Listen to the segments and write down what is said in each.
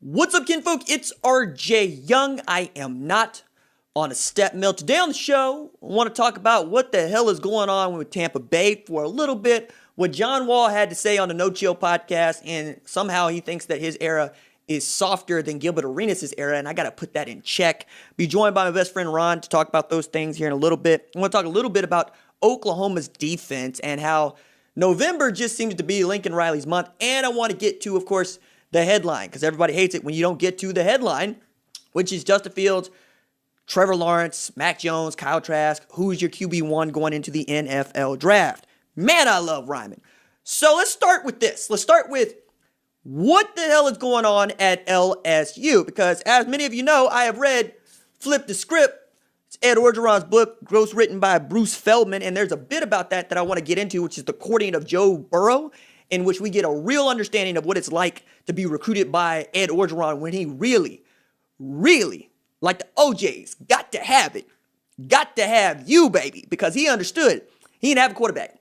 What's up, kinfolk? It's RJ Young. I am not on a step mill. Today on the show, I want to talk about what the hell is going on with Tampa Bay for a little bit, what John Wall had to say on the No Chill podcast, and somehow he thinks that his era is softer than Gilbert Arenas' era, and I got to put that in check. Be joined by my best friend Ron to talk about those things here in a little bit. I want to talk a little bit about Oklahoma's defense and how November just seems to be Lincoln Riley's month, and I want to get to, of course, the headline, because everybody hates it when you don't get to the headline, which is Justin Fields, Trevor Lawrence, Mac Jones, Kyle Trask. Who's your QB1 going into the NFL draft? Man, I love rhyming. So let's start with this. Let's start with what the hell is going on at LSU, because as many of you know, I have read Flip the Script. It's Ed Orgeron's book, ghostwritten by Bruce Feldman, and there's a bit about that I want to get into, which is the courting of Joe Burrow, in which we get a real understanding of what it's like to be recruited by Ed Orgeron when he really, like the OJs, got to have it. Got to have you, baby, because he understood he didn't have a quarterback.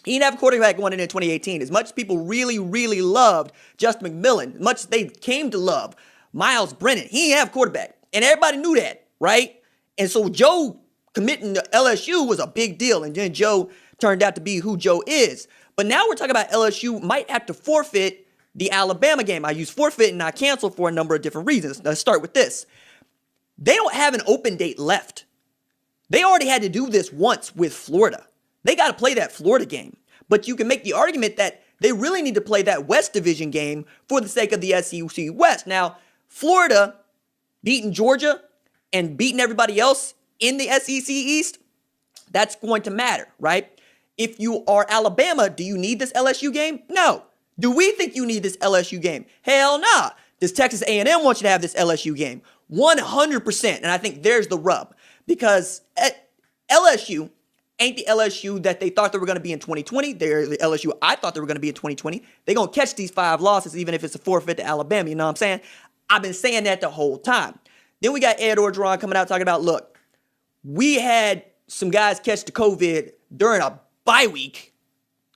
He didn't have a quarterback going into 2018. As much as people really loved Justin McMillan, as much as they came to love Miles Brennan, he didn't have a quarterback. And everybody knew that, right? And so Joe committing to LSU was a big deal. And then Joe turned out to be who Joe is. But now we're talking about LSU might have to forfeit the Alabama game. I use forfeit and not cancel for a number of different reasons. Let's start with this. They don't have an open date left. They already had to do this once with Florida. They got to play that Florida game. But you can make the argument that they really need to play that West Division game for the sake of the SEC West. Now, Florida beating Georgia and beating everybody else in the SEC East, that's going to matter, right? If you are Alabama, do you need this LSU game? No. Do we think you need this LSU game? Hell nah. Does Texas A&M want you to have this LSU game? 100%. And I think there's the rub. Because LSU ain't the LSU that they thought they were going to be in 2020. They're the LSU I thought they were going to be in 2020. They're going to catch these 5 losses even if it's a forfeit to Alabama. You know what I'm saying? I've been saying that the whole time. Then we got Ed Orgeron coming out talking about, look, we had some guys catch the COVID during a bye week.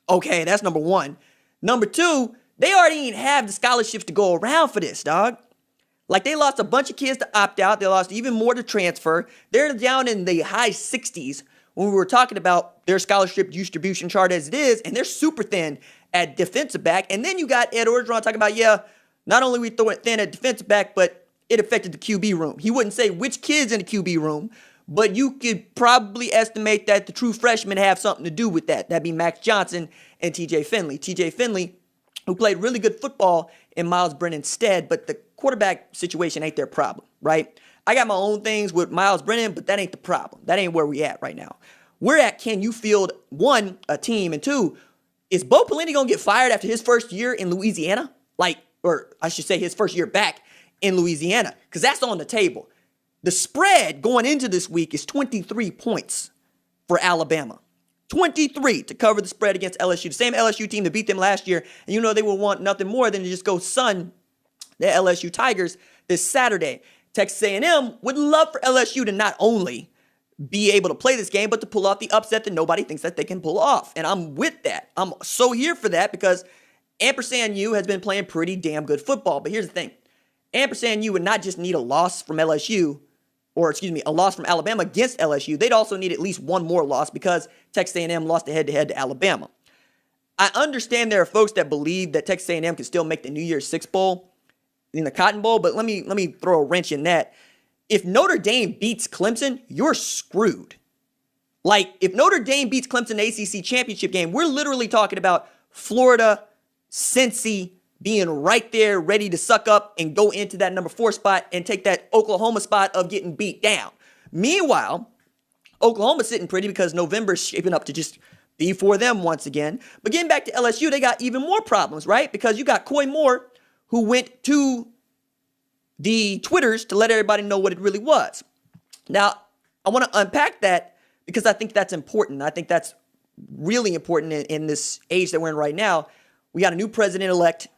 Okay, that's number one. Number two, they already didn't have the scholarships to go around for this, dog. Like, they lost a bunch of kids to opt out. They lost even more to transfer. They're down in the high 60s when we were talking about their scholarship distribution chart as it is, and they're super thin at defensive back. And then you got Ed Orgeron talking about, yeah, not only we throw it thin at defensive back, but it affected the QB room. He wouldn't say which kids in the QB room, but you could probably estimate that the true freshmen have something to do with that. That'd be Max Johnson and TJ Finley. TJ Finley, who played really good football in Miles Brennan's stead, but the quarterback situation ain't their problem, right? I got my own things with Miles Brennan, but that ain't the problem. That ain't where we at right now. We're at, can you field, one, a team, and two, is Bo Pelini going to get fired after his first year in Louisiana? Or I should say his first year back in Louisiana, because that's on the table. The spread going into this week is 23 points for Alabama. 23 to cover the spread against LSU. The same LSU team that beat them last year. And you know they will want nothing more than to just go sun the LSU Tigers this Saturday. Texas A&M would love for LSU to not only be able to play this game, but to pull off the upset that nobody thinks that they can pull off. And I'm with that. I'm so here for that because Ampersand U has been playing pretty damn good football. But here's the thing. Ampersand U would not just need a loss from LSU, a loss from Alabama against LSU. They'd also need at least one more loss because Texas A&M lost the head-to-head to Alabama. I understand there are folks that believe that Texas A&M can still make the New Year's Six Bowl in the Cotton Bowl, but let me throw a wrench in that. If Notre Dame beats Clemson, you're screwed. Like, if Notre Dame beats Clemson in the ACC championship game, we're literally talking about Florida, Cincy, being right there, ready to suck up and go into that number 4 spot and take that Oklahoma spot of getting beat down. Meanwhile, Oklahoma's sitting pretty because November's shaping up to just be for them once again. But getting back to LSU, they got even more problems, right? Because you got Koy Moore, who went to the Twitters to let everybody know what it really was. Now, I want to unpack that because I think that's important. I think that's really important in this age that we're in right now. We got a new president-elect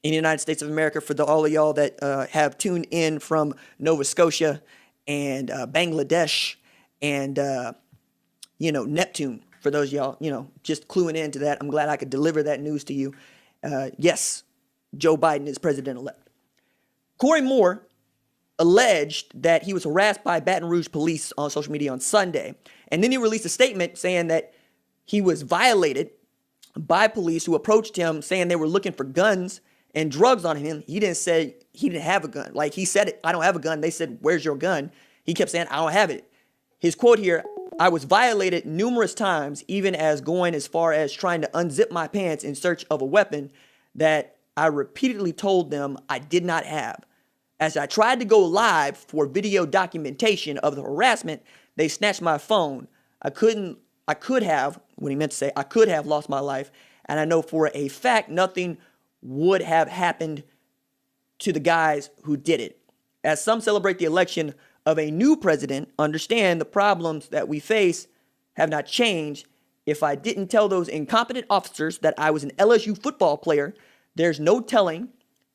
in the United States of America for all of y'all that have tuned in from Nova Scotia and Bangladesh and, Neptune. For those of y'all, just cluing into that. I'm glad I could deliver that news to you. Yes, Joe Biden is president-elect. Koy Moore alleged that he was harassed by Baton Rouge police on social media on Sunday. And then he released a statement saying that he was violated by police who approached him saying they were looking for guns and drugs on him. He didn't say he didn't have a gun. Like he said, I don't have a gun. They said, where's your gun? He kept saying, I don't have it. His quote here, I was violated numerous times, even as going as far as trying to unzip my pants in search of a weapon that I repeatedly told them I did not have. As I tried to go live for video documentation of the harassment, they snatched my phone. I could have, what he meant to say, I could have lost my life. And I know for a fact nothing would have happened to the guys who did it. As some celebrate the election of a new president, understand the problems that we face have not changed. If I didn't tell those incompetent officers that I was an LSU football player, there's no telling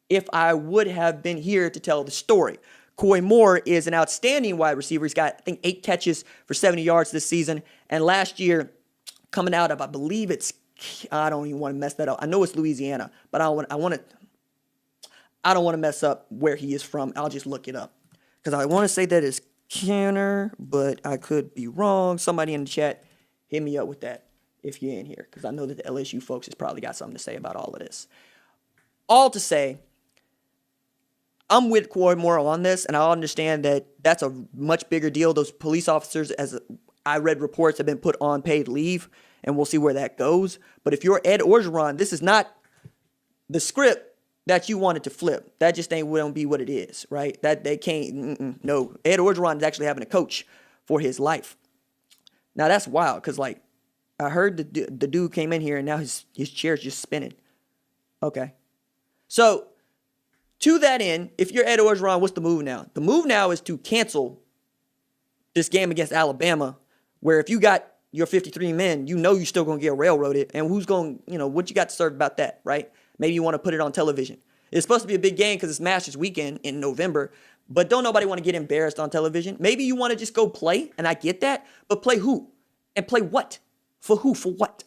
if I would have been here to tell the story. Koy Moore is an outstanding wide receiver. He's got, I think, 8 catches for 70 yards this season. And last year, coming out of, I believe it's, I don't even want to mess that up. I know it's Louisiana, but I don't want to mess up where he is from. I'll just look it up. Because I want to say that it's Kenner, but I could be wrong. Somebody in the chat, hit me up with that if you're in here. Because I know that the LSU folks has probably got something to say about all of this. All to say, I'm with Koy Moore on this, and I understand that that's a much bigger deal. Those police officers, as I read reports, have been put on paid leave, and we'll see where that goes. But if you're Ed Orgeron, this is not the script that you wanted to flip. That just won't be what it is, right? That they can't. No, Ed Orgeron is actually having a coach for his life. Now that's wild, because like I heard the dude came in here and now his chair's just spinning. Okay, so. To that end, if you're Ed Orgeron, what's the move now? The move now is to cancel this game against Alabama, where if you got your 53 men, you know you're still going to get railroaded. And who's going, what you got to serve about that, right? Maybe you want to put it on television. It's supposed to be a big game because it's Masters weekend in November, but don't nobody want to get embarrassed on television. Maybe you want to just go play, and I get that, but play who? And play what? For who? For what?